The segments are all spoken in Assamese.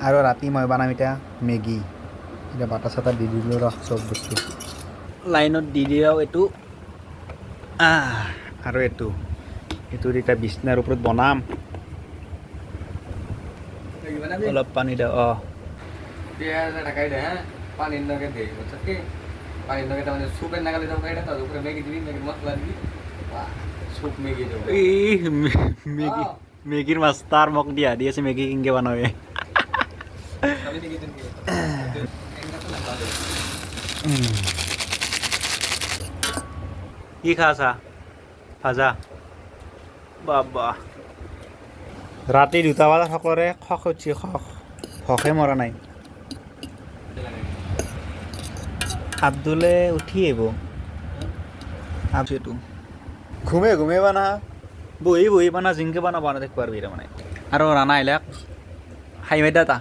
আৰু ৰাতি মই বনাম এতিয়া মেগী এতিয়া বাটা চাটা দি দিলোঁ ৰহ চব বস্তু লাইনত দি দিওঁ এইটো আৰু এইটো এতিয়া বিছনাৰ ওপৰত বনাম অলপ পানী দিওঁ পেঁয়াজ ঢাকাই দে হ্যাঁ পানির নগে দে বুঝছি পানির নগে তার মানে সুপের নাগালে দাও এটা তার উপরে ম্যাগি দিবি ম্যাগি মশলা দিবি সুপ ম্যাগি দেবো এই মেগী মেগীর মাস্টার মোক দিয়া দি আছে মেগী কিনকে বানাবে আমি দেখি দিন কি খাসা ভাজা বাবা ৰাতি 2টা বজাত সকলোৰে খখ উঠি খখে মৰা নাই আব্দুলে উঠি আহিব আবছেটো ঘুমে ঘুমে বানা বহি বানা জিংকে বানা দেখব পারবি মানে আৰু ৰাণা আহিলে হাই মাইদা তা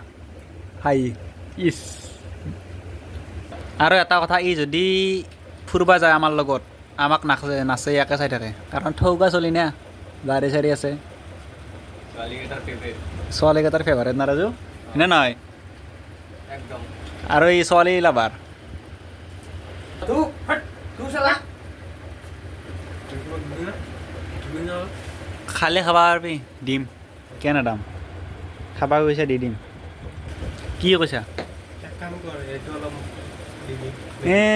হাই ইস আৰু এটা কথা ই যদি ফুৰবা যায় আমাৰ লগত আমাক নাচে ইয়াকে চাই থাকে কাৰণ ঠৌকা চলি না গাড়ী চাৰি আছে ছোৱালীকেইটাৰ ফেভাৰেট না ৰাজু নে নহয় একদম আৰু এই ছোৱালী লাভাৰ খালে খাবা পাৰবি দিম কেনে দাম খাবা কৈছা দি দিম কি কৈছা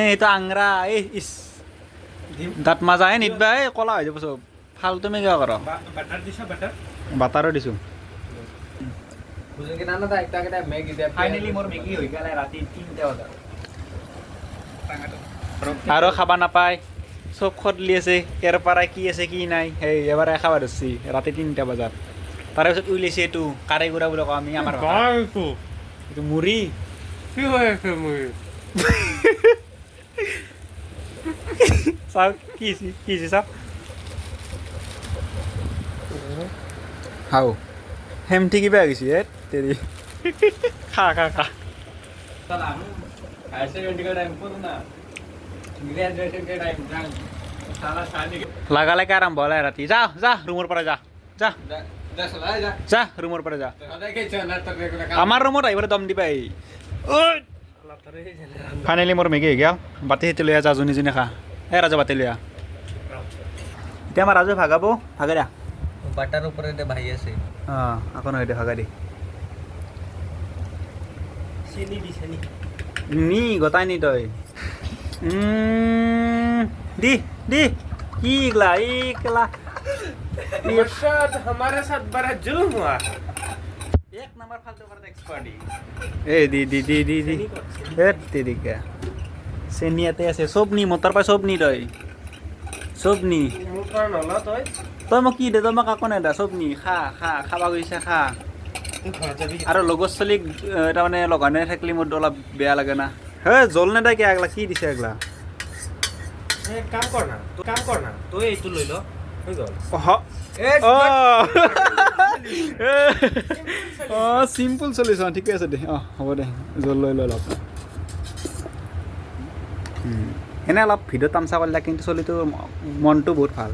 এইটো আংৰা এই ইচ দাঁত মাজাহে নিদবা এই কলা হৈ যাব চব ফালতু মেগা কৰ বাটাৰো দিছোঁ বুঝুন না একটা একটা ম্যাগি দে ফাইনেলি মোৰ মেগী হৈ গ'লে ৰাতি 3টা বজাত আৰু খাবা নাপায় চব খদলি আছে কেৰ পাৰাই কি আছে কি নাই সেই এবাৰে খাবা ধৰছি ৰাতি 3টা বজাত তাৰে পিছত উলিয়াইছে এইটো কাৰাই গুড়া বুলি কওঁ আমি আমাৰ এইটো মুড়ি কি হৈ আছে মুড়ি চাও কি চাও হাও হেমঠি কিবা গৈছে তেৰি খা हायर सेकेंडरी का टाइम पर ना ग्रेजुएशन के टाइम साला शादी লাগালেকে আৰম্ভ হ'লে ৰাতি যা ৰুমৰ পৰা যা ৰুমৰ পৰা যা আমাৰ ৰুমত আহিবলৈ দম দিবা ফাইনেলি মোৰ মেগী হৈ গ'ল বাতি সেইটো লৈ যা যোনে খা ৰাজু বাতি লৈ এতিয়া আমাৰ ৰাজু ভাগাব ভাগে দিয়া বাটার উপরে ভাই আছে আকৌ নহয় দে ভাগা দি নি গতাই নি তই দি ইগলা हमारे साथ बड़ा जुल्म हुआ एक नंबर फालतू करते एक्सपर्ट ए দি তেৰিকা চেনিয়াতে আছে চব নি মতৰ পাই চব নি চব নি তই মোক কি দে তই মোক আকৌ নেদা চব নি খাবা গৈছে খা আৰু লগৰ ছোৱালীক তাৰমানে লগানে থাকিলে মোৰ অলপ বেয়া লাগে না হে জল নেদা কি আগলা কি দিছে আগলা কাম কৰ না তই এইটো লৈ ল হৈ গ'ল চিম্পল চলিছ ঠিকে আছে দে হ'ব দে জল লৈ অলপ এনে অলপ ভিডিঅ' তামচা কৰিলে কিন্তু চলিটো মনটো বহুত ভাল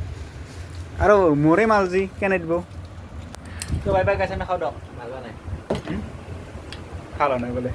আৰু মোৰে মালজি কেনে দিব তো বাই গাইছে না খাওঁ দক ভালো নাই খালা নাই বোলে